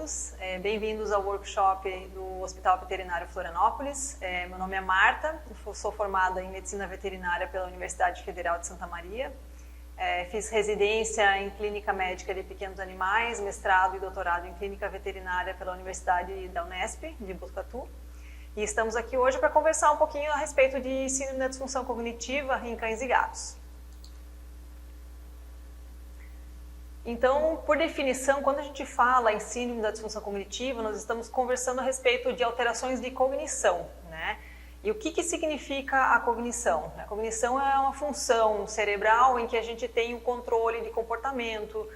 todos. Bem-vindos ao workshop do Hospital Veterinário Florianópolis. Meu nome é Marta, sou formada em Medicina Veterinária pela Universidade Federal de Santa Maria. Fiz residência em Clínica Médica de Pequenos Animais, mestrado e doutorado em Clínica Veterinária pela Universidade da Unesp, de Botucatu. E estamos aqui hoje para conversar um pouquinho a respeito de síndrome da disfunção cognitiva em cães e gatos. Então, por definição, quando a gente fala em síndrome da disfunção cognitiva, nós estamos conversando a respeito de alterações de cognição, né? E o que significa a cognição? A cognição é uma função cerebral em que a gente tem o controle de comportamento,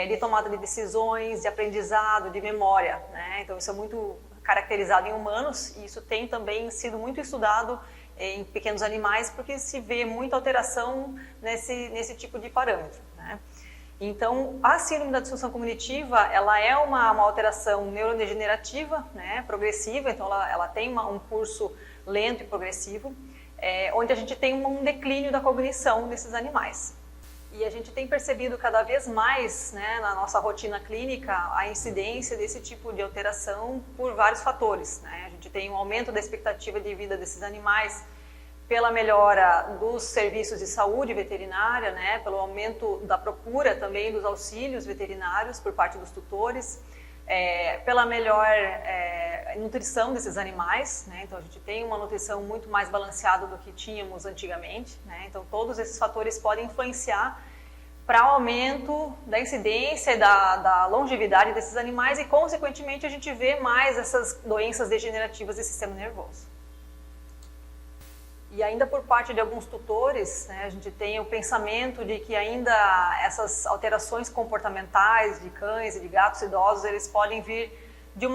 de tomada de decisões, de aprendizado, de memória, né? Então, isso é muito caracterizado em humanos e isso tem também sido muito estudado em pequenos animais porque se vê muita alteração nesse tipo de parâmetro, né? Então, a síndrome da disfunção cognitiva, ela é uma alteração neurodegenerativa, né, progressiva, então ela tem um curso lento e progressivo, onde a gente tem um declínio da cognição desses animais. E a gente tem percebido cada vez mais, né, na nossa rotina clínica, a incidência desse tipo de alteração por vários fatores, né? A gente tem um aumento da expectativa de vida desses animais, pela melhora dos serviços de saúde veterinária, né, pelo aumento da procura também dos auxílios veterinários por parte dos tutores, pela melhor nutrição desses animais, né, então a gente tem uma nutrição muito mais balanceada do que tínhamos antigamente, né, então todos esses fatores podem influenciar para o aumento da incidência e da longevidade desses animais e, consequentemente, a gente vê mais essas doenças degenerativas do sistema nervoso. E ainda por parte de alguns tutores, né, a gente tem o pensamento de que ainda essas alterações comportamentais de cães e de gatos idosos, eles podem vir do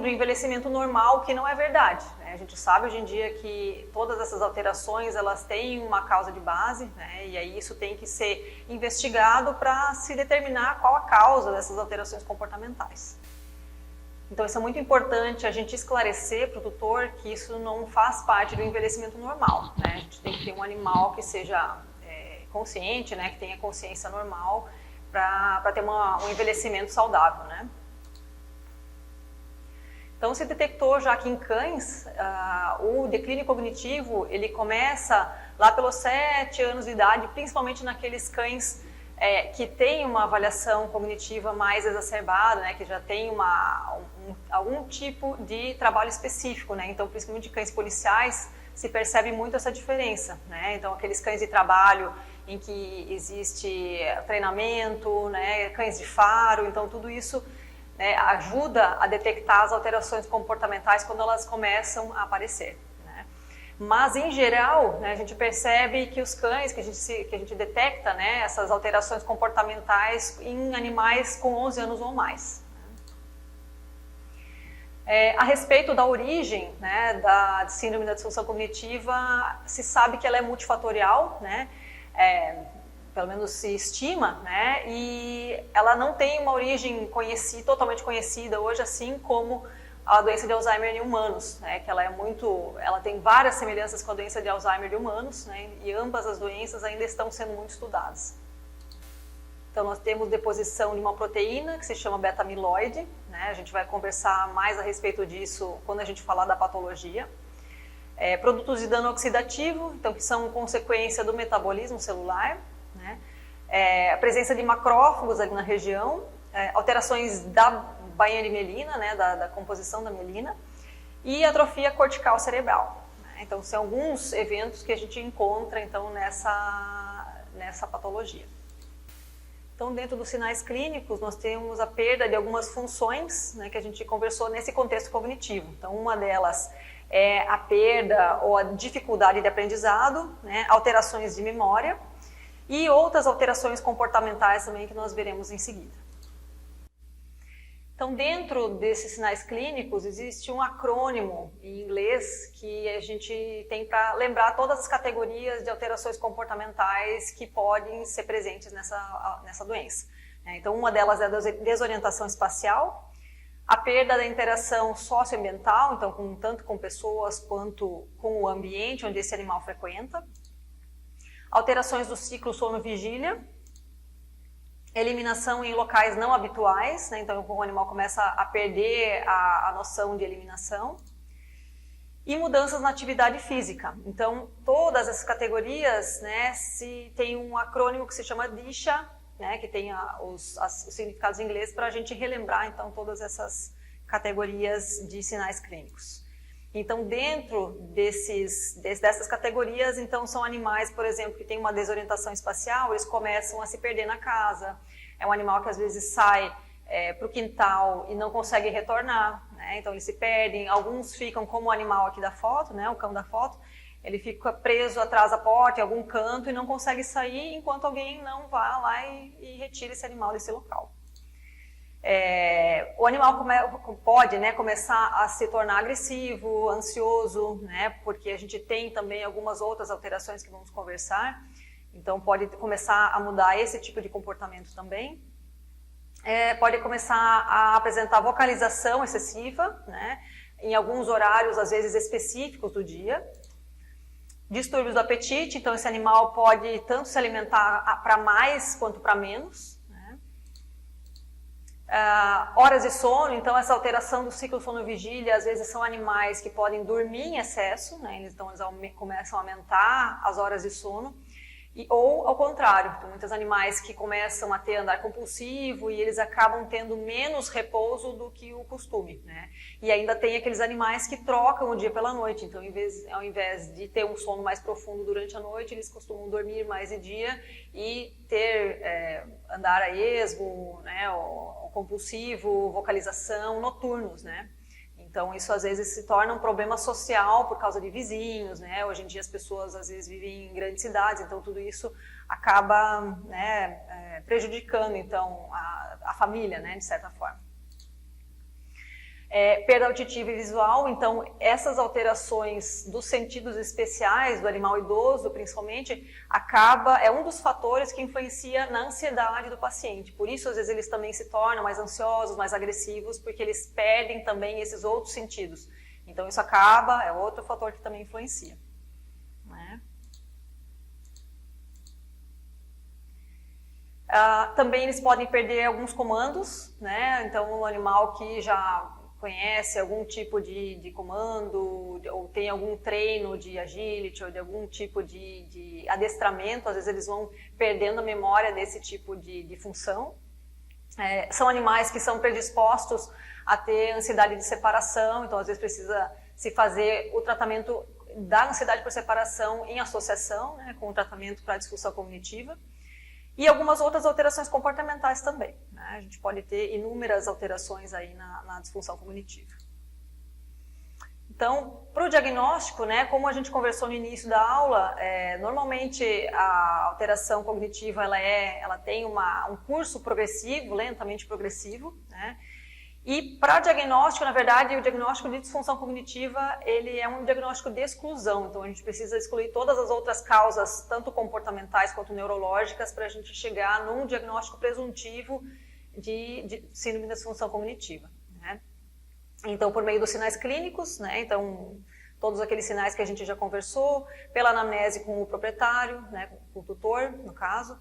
envelhecimento normal, que não é verdade, né? A gente sabe hoje em dia que todas essas alterações, elas têm uma causa de base, né, e aí isso tem que ser investigado para se determinar qual a causa dessas alterações comportamentais. Então, isso é muito importante a gente esclarecer para o tutor que isso não faz parte do envelhecimento normal, né? A gente tem que ter um animal que seja consciente, né? Que tenha consciência normal para ter um envelhecimento saudável, né? Então, se detectou já que em cães, o declínio cognitivo, ele começa lá pelos 7 anos de idade, principalmente naqueles cães que tem uma avaliação cognitiva mais exacerbada, né, que já tem algum tipo de trabalho específico, né, então principalmente de cães policiais se percebe muito essa diferença, né, então aqueles cães de trabalho em que existe treinamento, né, cães de faro, então tudo isso, né, ajuda a detectar as alterações comportamentais quando elas começam a aparecer. Mas, em geral, né, a gente percebe que os cães, que a gente detecta, né, essas alterações comportamentais em animais com 11 anos ou mais. A respeito da origem, né, da síndrome da disfunção cognitiva, se sabe que ela é multifatorial, né, pelo menos se estima, né, e ela não tem uma origem totalmente conhecida hoje, assim como a doença de Alzheimer em humanos, né, que ela tem várias semelhanças com a doença de Alzheimer de humanos, né, e ambas as doenças ainda estão sendo muito estudadas. Então nós temos deposição de uma proteína que se chama beta-amiloide, né, a gente vai conversar mais a respeito disso quando a gente falar da patologia. Produtos de dano oxidativo, então que são consequência do metabolismo celular, né, a presença de macrófagos ali na região, alterações da bainha de mielina, né, da composição da mielina, e atrofia cortical cerebral, né? Então, são alguns eventos que a gente encontra então, nessa patologia. Então, dentro dos sinais clínicos, nós temos a perda de algumas funções, né, que a gente conversou nesse contexto cognitivo. Então, uma delas é a perda ou a dificuldade de aprendizado, né, alterações de memória e outras alterações comportamentais também que nós veremos em seguida. Então, dentro desses sinais clínicos, existe um acrônimo em inglês que a gente tem para lembrar todas as categorias de alterações comportamentais que podem ser presentes nessa doença. Então, uma delas é a desorientação espacial, a perda da interação socioambiental, então tanto com pessoas quanto com o ambiente onde esse animal frequenta, alterações do ciclo sono-vigília, eliminação em locais não habituais, né? Então o animal começa a perder a noção de eliminação. E mudanças na atividade física. Então, todas essas categorias, né, tem um acrônimo que se chama DISHA, né, que tem os significados em inglês, para a gente relembrar, então, todas essas categorias de sinais clínicos. Então, dentro dessas categorias, então, são animais, por exemplo, que têm uma desorientação espacial, eles começam a se perder na casa. É um animal que, às vezes, sai para o quintal e não consegue retornar, né? Então eles se perdem. Alguns ficam como o animal aqui da foto, né? O cão da foto, ele fica preso atrás da porta em algum canto e não consegue sair enquanto alguém não vá lá e retire esse animal desse local. O animal pode, né, começar a se tornar agressivo, ansioso, né? Porque a gente tem também algumas outras alterações que vamos conversar. Então pode começar a mudar esse tipo de comportamento também. Pode começar a apresentar vocalização excessiva, né, em alguns horários, às vezes específicos do dia. Distúrbios do apetite, então esse animal pode tanto se alimentar para mais quanto para menos. Né. Horas de sono, então essa alteração do ciclo sono-vigília, às vezes são animais que podem dormir em excesso, né, então eles começam a aumentar as horas de sono. Ou ao contrário, tem muitos animais que começam a ter andar compulsivo e eles acabam tendo menos repouso do que o costume, né? E ainda tem aqueles animais que trocam o dia pela noite, então ao invés de ter um sono mais profundo durante a noite, eles costumam dormir mais de dia e ter andar a esmo, né, ou compulsivo, vocalização, noturnos, né? Então, isso às vezes se torna um problema social por causa de vizinhos, né? Hoje em dia as pessoas às vezes vivem em grandes cidades, então tudo isso acaba, né, prejudicando então a família, né, de certa forma. Perda auditiva e visual, então essas alterações dos sentidos especiais do animal idoso, principalmente, é um dos fatores que influencia na ansiedade do paciente. Por isso, às vezes, eles também se tornam mais ansiosos, mais agressivos, porque eles perdem também esses outros sentidos. Então isso é outro fator que também influencia. Né? Também eles podem perder alguns comandos, né? Então o animal que já conhece algum tipo de comando, ou tem algum treino de agility, ou de algum tipo de adestramento, às vezes eles vão perdendo a memória desse tipo de função. São animais que são predispostos a ter ansiedade de separação, então às vezes precisa se fazer o tratamento da ansiedade por separação em associação, né, com o tratamento para disfunção cognitiva. E algumas outras alterações comportamentais também, né? A gente pode ter inúmeras alterações aí na disfunção cognitiva. Então, para o diagnóstico, né, como a gente conversou no início da aula, normalmente a alteração cognitiva ela tem um curso progressivo, lentamente progressivo, né? E para diagnóstico, na verdade, o diagnóstico de disfunção cognitiva, ele é um diagnóstico de exclusão, então a gente precisa excluir todas as outras causas, tanto comportamentais quanto neurológicas, para a gente chegar num diagnóstico presuntivo de síndrome da disfunção cognitiva, né? Então, por meio dos sinais clínicos, né? Então, todos aqueles sinais que a gente já conversou, pela anamnese com o proprietário, né? Com o tutor, no caso,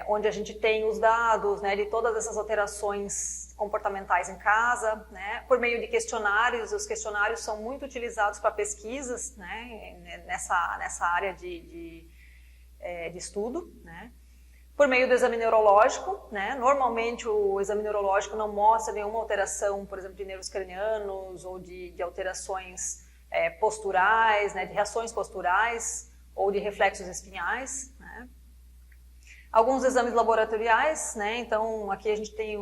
onde a gente tem os dados, né, de todas essas alterações comportamentais em casa, né, por meio de questionários. Os questionários são muito utilizados para pesquisas, né, nessa área de estudo, né. Por meio do exame neurológico, né, normalmente o exame neurológico não mostra nenhuma alteração, por exemplo, de nervos cranianos ou de alterações posturais, né, de reações posturais ou de reflexos espinhais, né. Alguns exames laboratoriais, né? Então aqui a gente tem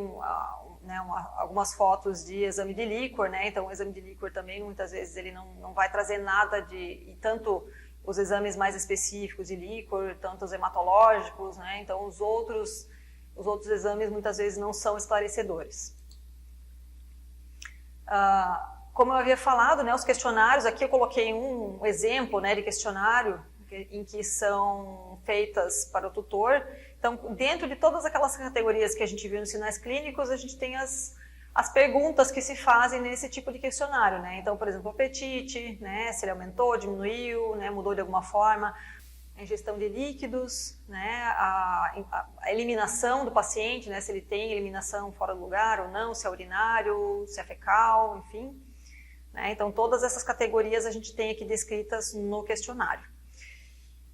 algumas fotos de exame de líquor, né? Então o exame de líquor também muitas vezes ele não vai trazer nada e tanto os exames mais específicos de líquor, tanto os hematológicos, né? Então os outros exames muitas vezes não são esclarecedores. Como eu havia falado, né? Os questionários, aqui eu coloquei um exemplo, né, de questionário em que são feitas para o tutor. Então, dentro de todas aquelas categorias que a gente viu nos sinais clínicos, a gente tem as perguntas que se fazem nesse tipo de questionário, né? Então, por exemplo, o apetite, né? Se ele aumentou, diminuiu, né? Mudou de alguma forma. a ingestão de líquidos, né, a eliminação do paciente, né, se ele tem eliminação fora do lugar ou não, se é urinário, se é fecal, enfim. Né, então, todas essas categorias a gente tem aqui descritas no questionário.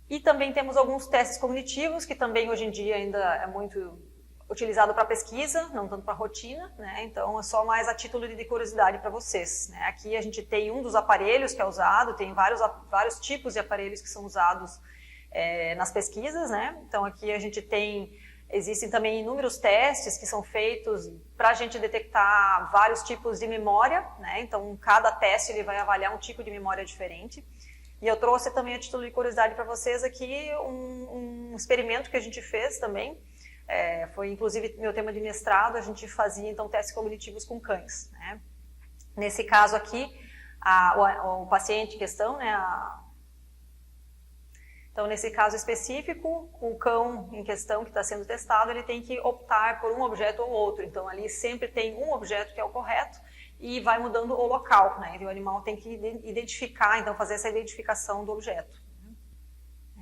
E também temos alguns testes cognitivos, que também hoje em dia ainda é muito utilizado para pesquisa, não tanto para rotina, né? Então é só mais a título de curiosidade para vocês. Né? Aqui a gente tem um dos aparelhos que é usado, tem vários tipos de aparelhos que são usados nas pesquisas, né? Então aqui a gente existem também inúmeros testes que são feitos para a gente detectar vários tipos de memória, né? Então cada teste ele vai avaliar um tipo de memória diferente. E eu trouxe também a título de curiosidade para vocês aqui um experimento que a gente fez também. Foi inclusive meu tema de mestrado, a gente fazia então testes cognitivos com cães. Né? Nesse caso aqui, o paciente em questão, né, então nesse caso específico, o cão em questão que está sendo testado, ele tem que optar por um objeto ou outro. Então ali sempre tem um objeto que é o correto e vai mudando o local, né? E o animal tem que identificar, então fazer essa identificação do objeto.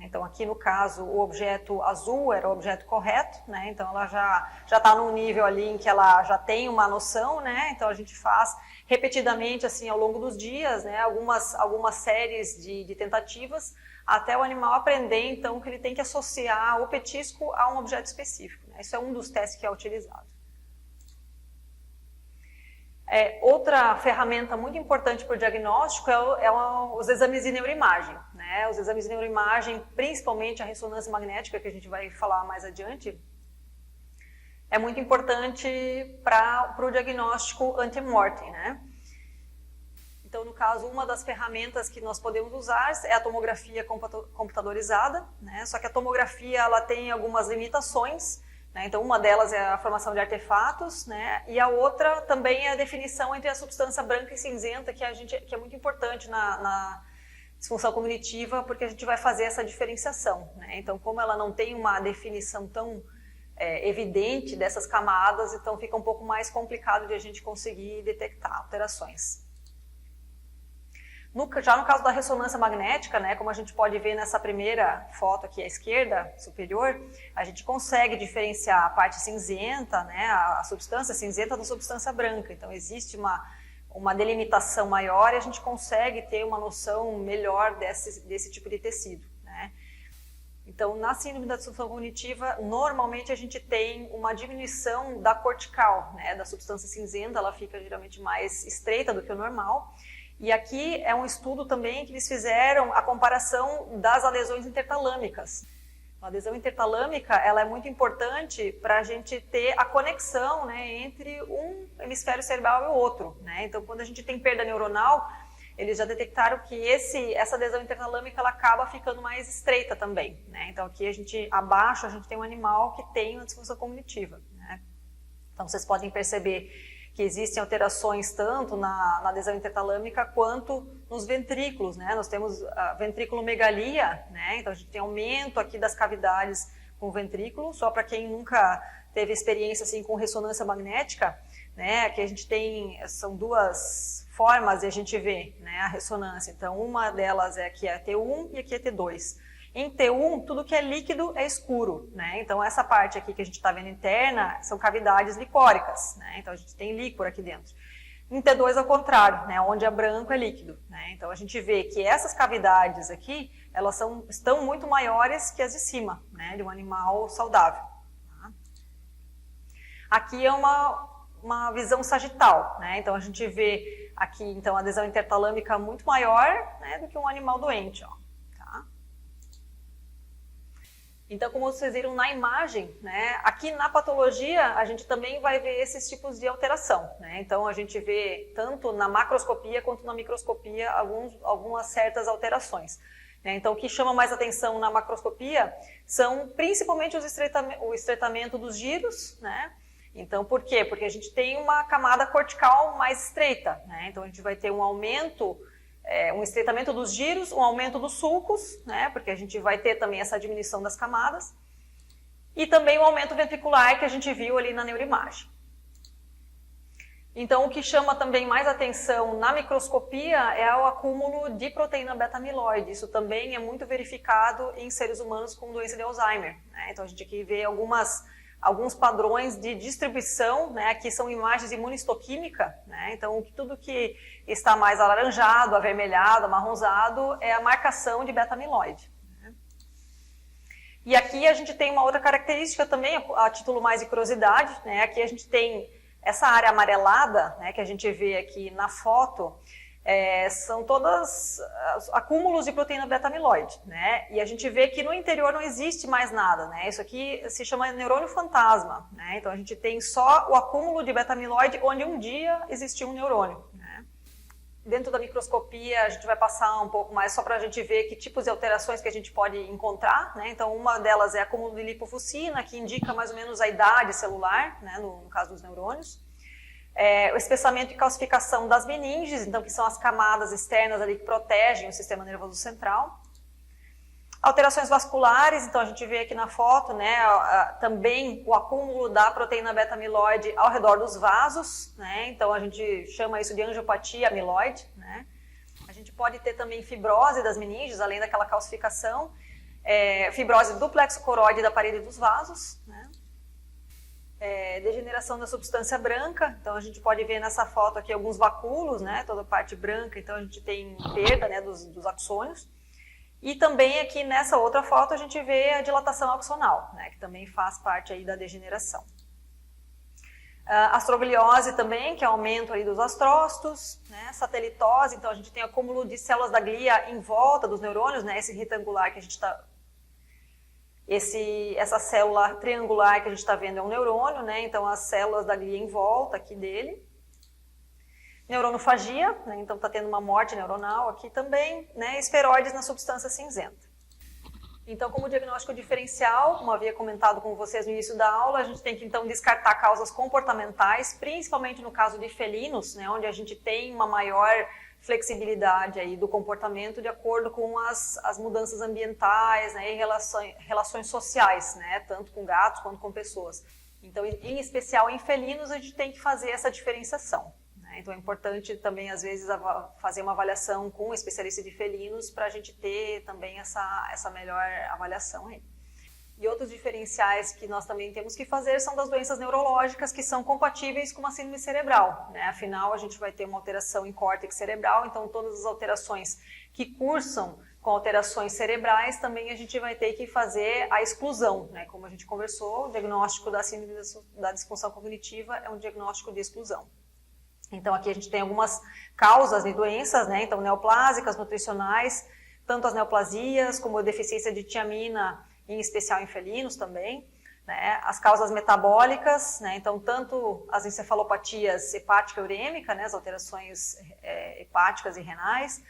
Então aqui no caso o objeto azul era o objeto correto, né? Então ela já está num nível ali em que ela já tem uma noção, né? Então a gente faz repetidamente assim ao longo dos dias, né? Algumas séries de tentativas até o animal aprender então que ele tem que associar o petisco a um objeto específico. Né? Isso é um dos testes que é utilizado. Outra ferramenta muito importante para o diagnóstico os exames de neuroimagem. Né? Os exames de neuroimagem, principalmente a ressonância magnética, que a gente vai falar mais adiante, é muito importante para o diagnóstico ante-mortem. Né? Então, no caso, uma das ferramentas que nós podemos usar é a tomografia computadorizada, né? Só que a tomografia ela tem algumas limitações. Então, uma delas é a formação de artefatos, né? E a outra também é a definição entre a substância branca e cinzenta, que é muito importante na disfunção cognitiva, porque a gente vai fazer essa diferenciação. Né? Então, como ela não tem uma definição tão evidente dessas camadas, então fica um pouco mais complicado de a gente conseguir detectar alterações. Já no caso da ressonância magnética, né, como a gente pode ver nessa primeira foto aqui à esquerda, superior, a gente consegue diferenciar a parte cinzenta, né, a substância cinzenta da substância branca. Então existe uma delimitação maior e a gente consegue ter uma noção melhor desse tipo de tecido. Né. Então na síndrome da disfunção cognitiva, normalmente a gente tem uma diminuição da cortical, né, da substância cinzenta, ela fica geralmente mais estreita do que o normal. E aqui é um estudo também que eles fizeram a comparação das adesões intertalâmicas. A adesão intertalâmica ela é muito importante para a gente ter a conexão, né, entre um hemisfério cerebral e o outro. Né? Então, quando a gente tem perda neuronal, eles já detectaram que essa adesão intertalâmica ela acaba ficando mais estreita também. Né? Então, aqui abaixo a gente tem um animal que tem uma disfunção cognitiva. Né? Então, vocês podem perceber que existem alterações tanto na adesão intertalâmica quanto nos ventrículos, né? Nós temos a ventriculomegalia, né? Então a gente tem aumento aqui das cavidades com o ventrículo, só para quem nunca teve experiência assim com ressonância magnética, né? Aqui a gente são duas formas de a gente ver, né, a ressonância. Então uma delas aqui é T1 e aqui é T2. Em T1, tudo que é líquido é escuro, né? Então essa parte aqui que a gente está vendo interna são cavidades licóricas, né? Então a gente tem líquor aqui dentro. Em T2 ao contrário, né? Onde é branco é líquido, né? Então a gente vê que essas cavidades aqui, elas estão muito maiores que as de cima, né? De um animal saudável. Tá? Aqui é uma visão sagital, né? Então a gente vê aqui então a adesão intertalâmica muito maior, né, do que um animal doente, ó. Então, como vocês viram na imagem, né, aqui na patologia a gente também vai ver esses tipos de alteração. Né? Então, a gente vê tanto na macroscopia quanto na microscopia algumas certas alterações. Né? Então, o que chama mais atenção na macroscopia são principalmente o estreitamento dos giros. Né? Então, por quê? Porque a gente tem uma camada cortical mais estreita. Né? Então, a gente vai ter um aumento... um estreitamento dos giros, um aumento dos sulcos, né, porque a gente vai ter também essa diminuição das camadas, e também o aumento ventricular que a gente viu ali na neuroimagem. Então, o que chama também mais atenção na microscopia é o acúmulo de proteína beta-amiloide. Isso também é muito verificado em seres humanos com doença de Alzheimer, né? Então, a gente aqui vê alguns padrões de distribuição, né? Aqui são imagens de imunistoquímica, né? Então, tudo que está mais alaranjado, avermelhado, amarronzado é a marcação de beta-amiloide. E aqui a gente tem uma outra característica também, a título mais de curiosidade, né? Aqui a gente tem essa área amarelada, né, que a gente vê aqui na foto, são todas acúmulos de proteína beta-amiloide, né? E a gente vê que no interior não existe mais nada, né? Isso aqui se chama neurônio fantasma, né? Então a gente tem só o acúmulo de beta-amiloide onde um dia existiu um neurônio, né? Dentro da microscopia a gente vai passar um pouco mais só para a gente ver que tipos de alterações que a gente pode encontrar, né? Então uma delas é acúmulo de lipofuscina, que indica mais ou menos a idade celular, né? No caso dos neurônios. O espessamento e calcificação das meninges, então que são as camadas externas ali que protegem o sistema nervoso central. Alterações vasculares, então a gente vê aqui na foto, né, também o acúmulo da proteína beta-amiloide ao redor dos vasos, né, então a gente chama isso de angiopatia amiloide, né. A gente pode ter também fibrose das meninges, além daquela calcificação, fibrose do plexo coroide da parede dos vasos, né. Degeneração da substância branca, então a gente pode ver nessa foto aqui alguns vacúolos, né, toda a parte branca, então a gente tem perda, né, dos axônios. E também aqui nessa outra foto a gente vê a dilatação axonal, né, que também faz parte aí da degeneração. Astrogliose também, que é aumento aí dos astrócitos, né, satelitose, então a gente tem acúmulo de células da glia em volta dos neurônios, né, esse retangular que a gente está... Essa célula triangular que a gente está vendo é um neurônio, né, então as células da glia em volta aqui dele. Neuronofagia, né, então está tendo uma morte neuronal aqui também, né, esferoides na substância cinzenta. Então, como diagnóstico diferencial, como havia comentado com vocês no início da aula, a gente tem que então descartar causas comportamentais, principalmente no caso de felinos, né, onde a gente tem uma maior flexibilidade aí do comportamento de acordo com as mudanças ambientais, né, e relações sociais, né, tanto com gatos quanto com pessoas. Então, em especial em felinos, a gente tem que fazer essa diferenciação. Então é importante também, às vezes, fazer uma avaliação com um especialista de felinos para a gente ter também essa melhor avaliação aí. E outros diferenciais que nós também temos que fazer são das doenças neurológicas que são compatíveis com uma síndrome cerebral, né? Afinal, a gente vai ter uma alteração em córtex cerebral, então todas as alterações que cursam com alterações cerebrais, também a gente vai ter que fazer a exclusão, né? Como a gente conversou, o diagnóstico da síndrome da disfunção cognitiva é um diagnóstico de exclusão. Então aqui a gente tem algumas causas de doenças, né? Então neoplásicas, nutricionais, tanto as neoplasias como a deficiência de tiamina, em especial em felinos também, né? As causas metabólicas, né? Então tanto as encefalopatias hepática e urêmica, né? As alterações hepáticas e renais,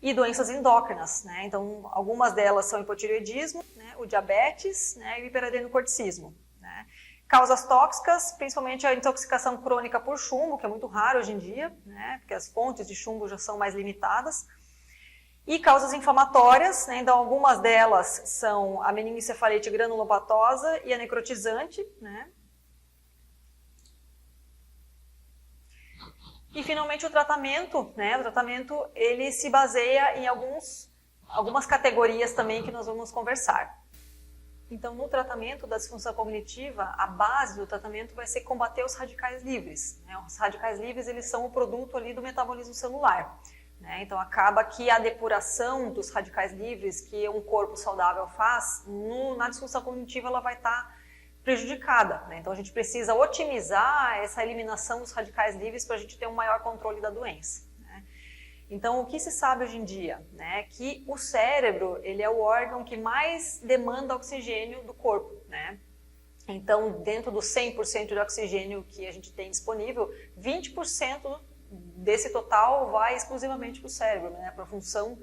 e doenças endócrinas, né? Então algumas delas são o hipotireoidismo, né? O diabetes, né? E o hiperadenocorticismo, né? Causas tóxicas, principalmente a intoxicação crônica por chumbo, que é muito raro hoje em dia, né, porque as fontes de chumbo já são mais limitadas. E causas inflamatórias, né, então algumas delas são a meningoencefalite granulopatosa e a necrotizante, né. E finalmente o tratamento, né, ele se baseia em algumas categorias também que nós vamos conversar. Então, no tratamento da disfunção cognitiva, a base do tratamento vai ser combater os radicais livres, né? Os radicais livres, eles são o produto ali do metabolismo celular, né? Então, acaba que a depuração dos radicais livres que um corpo saudável faz, na disfunção cognitiva ela vai estar prejudicada, né? Então, a gente precisa otimizar essa eliminação dos radicais livres para a gente ter um maior controle da doença. Então, o que se sabe hoje em dia, né, que o cérebro, ele é o órgão que mais demanda oxigênio do corpo, né? Então, dentro dos 100% de oxigênio que a gente tem disponível, 20% desse total vai exclusivamente para o cérebro, né, para a função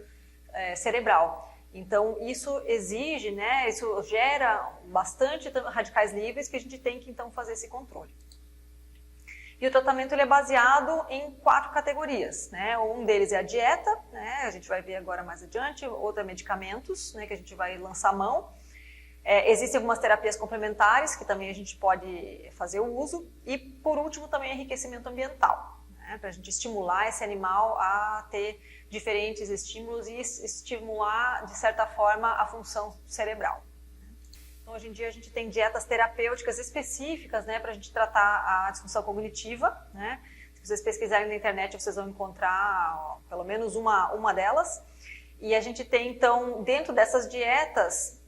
cerebral. Então, isso exige, né, isso gera bastante radicais livres que a gente tem que, então, fazer esse controle. E o tratamento ele é baseado em 4 categorias, né? Um deles é a dieta, né? A gente vai ver agora mais adiante, outro é medicamentos, né? Que a gente vai lançar mão. Existem algumas terapias complementares que também a gente pode fazer o uso. E, por último, também enriquecimento ambiental, né, para a gente estimular esse animal a ter diferentes estímulos e estimular, de certa forma, a função cerebral. Então, hoje em dia, a gente tem dietas terapêuticas específicas, né, para a gente tratar a disfunção cognitiva, né. Se vocês pesquisarem na internet, vocês vão encontrar pelo menos uma delas. E a gente tem, então, dentro dessas dietas,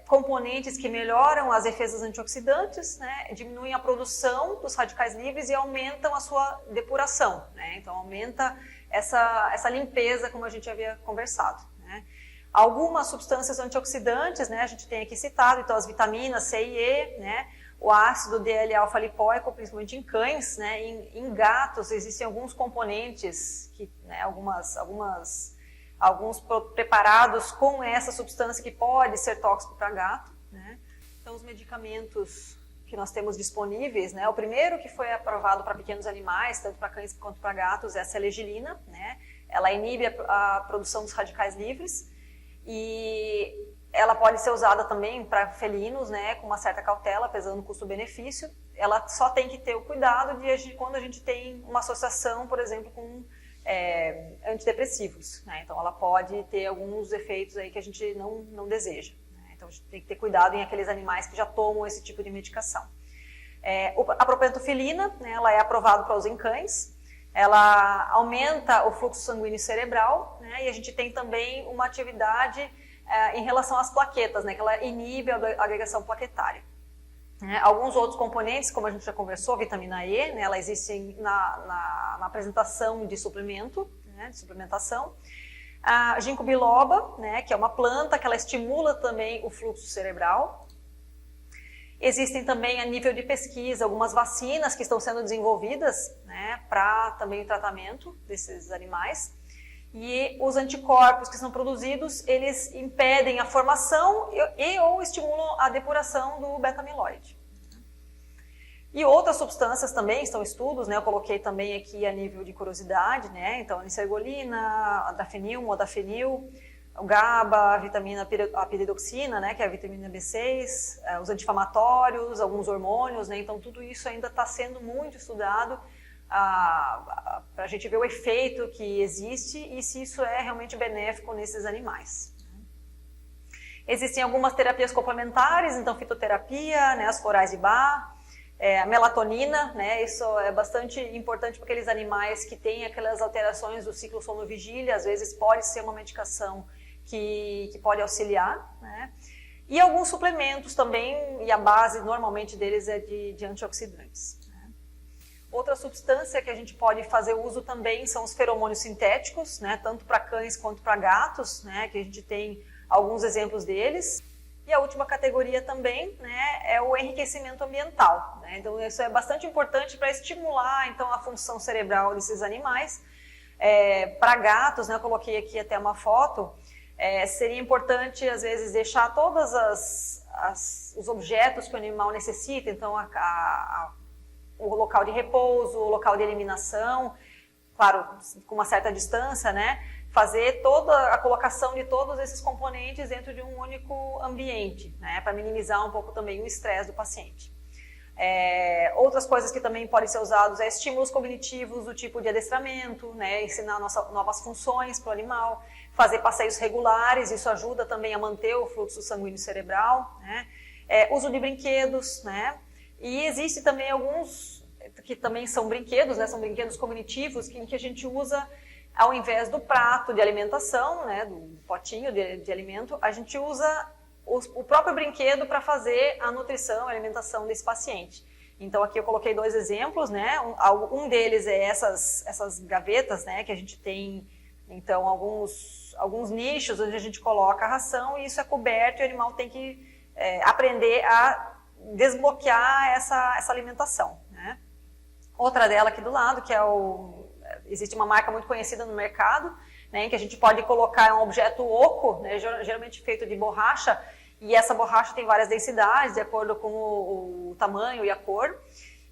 componentes que melhoram as defesas antioxidantes, né, diminuem a produção dos radicais livres e aumentam a sua depuração, né, então aumenta essa limpeza, como a gente havia conversado, né. Algumas substâncias antioxidantes, né, a gente tem aqui citado, então as vitaminas C e E, né, o ácido DL-alfa-lipoico, principalmente em cães, né, em gatos existem alguns componentes, né, alguns preparados com essa substância que pode ser tóxico para gato, né. Então, os medicamentos que nós temos disponíveis, né, o primeiro que foi aprovado para pequenos animais, tanto para cães quanto para gatos, é a selegiline, né. Ela inibe a produção dos radicais livres e ela pode ser usada também para felinos, né, com uma certa cautela, pesando custo-benefício. Ela só tem que ter o cuidado de agir quando a gente tem uma associação, por exemplo, com antidepressivos, né? Então ela pode ter alguns efeitos aí que a gente não deseja, né? Então a gente tem que ter cuidado em aqueles animais que já tomam esse tipo de medicação. A propentofelina, né, ela é aprovada para uso em cães, ela aumenta o fluxo sanguíneo cerebral, né, e a gente tem também uma atividade em relação às plaquetas, né, que ela inibe a agregação plaquetária. Alguns outros componentes, como a gente já conversou, a vitamina E, né, ela existe na apresentação de suplemento, né, de suplementação. A ginkgo biloba, né, que é uma planta que ela estimula também o fluxo cerebral. Existem também, a nível de pesquisa, algumas vacinas que estão sendo desenvolvidas, né, para também o tratamento desses animais. E os anticorpos que são produzidos, eles impedem a formação ou estimulam a depuração do beta-amiloide. E outras substâncias também estão em estudos, né? Eu coloquei também aqui a nível de curiosidade, né? Então, a nicergolina, a dafenil, modafinil, o GABA, a vitamina a piridoxina, né? Que é a vitamina B6, os anti-inflamatórios, alguns hormônios, né? Então, tudo isso ainda está sendo muito estudado para a gente ver o efeito que existe e se isso é realmente benéfico nesses animais. Existem algumas terapias complementares, então fitoterapia, né, as florais de Bach, a melatonina, né, isso é bastante importante para aqueles animais que têm aquelas alterações do ciclo sono-vigília, às vezes pode ser uma medicação que pode auxiliar, né, e alguns suplementos também, e a base normalmente deles é de antioxidantes. Outra substância que a gente pode fazer uso também são os feromônios sintéticos, né, tanto para cães quanto para gatos, né, que a gente tem alguns exemplos deles. E a última categoria também, né, é o enriquecimento ambiental, né, então isso é bastante importante para estimular então, a função cerebral desses animais. Para gatos, né, eu coloquei aqui até uma foto, seria importante às vezes deixar todos os objetos que o animal necessita, então o local de repouso, o local de eliminação, claro, com uma certa distância, né? Fazer toda a colocação de todos esses componentes dentro de um único ambiente, né? Para minimizar um pouco também o estresse do paciente. Outras coisas que também podem ser usadas estímulos cognitivos do tipo de adestramento, né? Ensinar novas funções para o animal, fazer passeios regulares, isso ajuda também a manter o fluxo sanguíneo cerebral, né? Uso de brinquedos, né? E existe também alguns que também são brinquedos, né? São brinquedos cognitivos em que a gente usa, ao invés do prato de alimentação, né? Do potinho de alimento, a gente usa o próprio brinquedo para fazer a nutrição, a alimentação desse paciente. Então aqui eu coloquei 2 exemplos, né? Um deles é essas gavetas, né? Que a gente tem, então, alguns nichos onde a gente coloca a ração e isso é coberto e o animal tem que aprender a desbloquear essa alimentação, né? Outra dela aqui do lado, que existe uma marca muito conhecida no mercado, né, em que a gente pode colocar um objeto oco, né, geralmente feito de borracha, e essa borracha tem várias densidades, de acordo com o tamanho e a cor,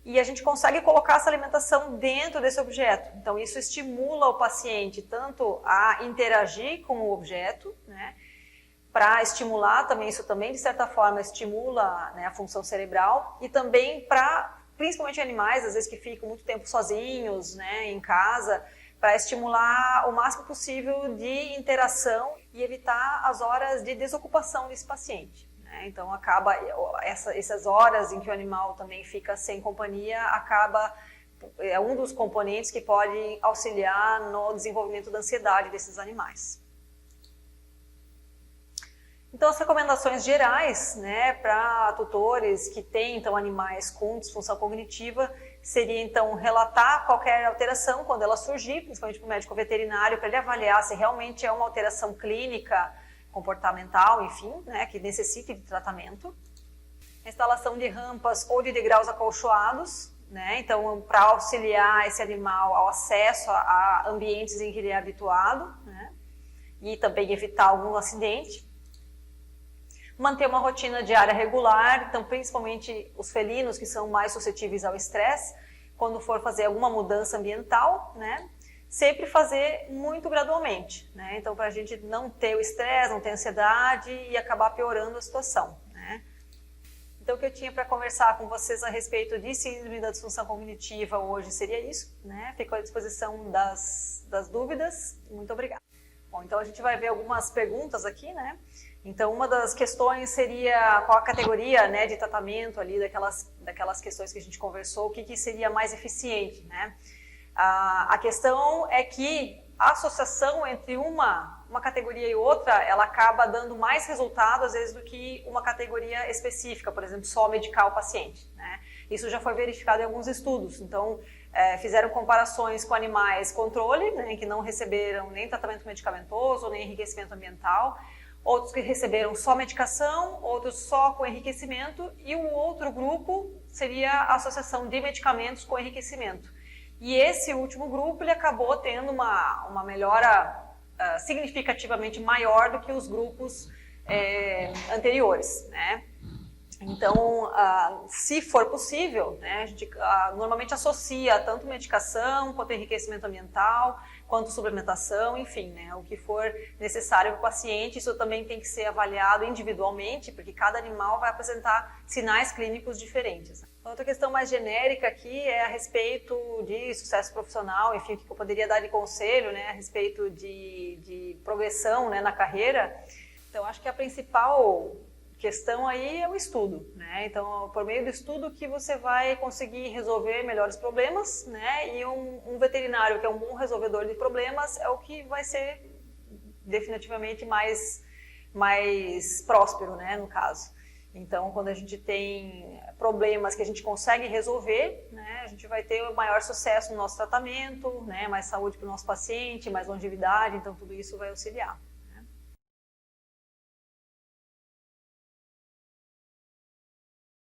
e a gente consegue colocar essa alimentação dentro desse objeto. Então isso estimula o paciente tanto a interagir com o objeto, né, para estimular também, isso também de certa forma estimula, né, a função cerebral, e também para, principalmente animais, às vezes que ficam muito tempo sozinhos, né, em casa, para estimular o máximo possível de interação e evitar as horas de desocupação desse paciente, né? Então acaba, essas horas em que o animal também fica sem companhia, é um dos componentes que pode auxiliar no desenvolvimento da ansiedade desses animais. Então, as recomendações gerais, né, para tutores que tentam animais com disfunção cognitiva seria, então, relatar qualquer alteração quando ela surgir, principalmente para o médico veterinário, para ele avaliar se realmente é uma alteração clínica, comportamental, enfim, né, que necessite de tratamento. A instalação de rampas ou de degraus acolchoados, né, então, para auxiliar esse animal ao acesso a ambientes em que ele é habituado, né, e também evitar algum acidente. Manter uma rotina diária regular, então principalmente os felinos que são mais suscetíveis ao estresse, quando for fazer alguma mudança ambiental, né? Sempre fazer muito gradualmente, né? Então para a gente não ter o estresse, não ter ansiedade e acabar piorando a situação, né? Então o que eu tinha para conversar com vocês a respeito de síndrome da disfunção cognitiva hoje seria isso, né? Fico à disposição das dúvidas. Muito obrigada. Bom, então a gente vai ver algumas perguntas aqui, né? Então, uma das questões seria qual a categoria, né, de tratamento ali daquelas questões que a gente conversou, o que seria mais eficiente, né? A questão é que a associação entre uma categoria e outra, ela acaba dando mais resultado, às vezes, do que uma categoria específica, por exemplo, só medicar o paciente, né? Isso já foi verificado em alguns estudos. Então, fizeram comparações com animais controle, né, que não receberam nem tratamento medicamentoso, nem enriquecimento ambiental, outros que receberam só medicação, outros só com enriquecimento, e o outro grupo seria a associação de medicamentos com enriquecimento. E esse último grupo, ele acabou tendo uma melhora significativamente maior do que os grupos anteriores, né? Então, se for possível, né, a gente normalmente associa tanto medicação, quanto enriquecimento ambiental, quanto suplementação, enfim, né, o que for necessário para o paciente. Isso também tem que ser avaliado individualmente, porque cada animal vai apresentar sinais clínicos diferentes. Outra questão mais genérica aqui é a respeito de sucesso profissional, enfim, o que eu poderia dar de conselho, né, a respeito de progressão, né, na carreira. Então, acho que a principal questão aí é o estudo, né? Então, por meio do estudo que você vai conseguir resolver melhores problemas, né? E um veterinário que é um bom resolvedor de problemas é o que vai ser definitivamente mais próspero, né? No caso. Então, quando a gente tem problemas que a gente consegue resolver, né? A gente vai ter o maior sucesso no nosso tratamento, né? Mais saúde para o nosso paciente, mais longevidade, então tudo isso vai auxiliar.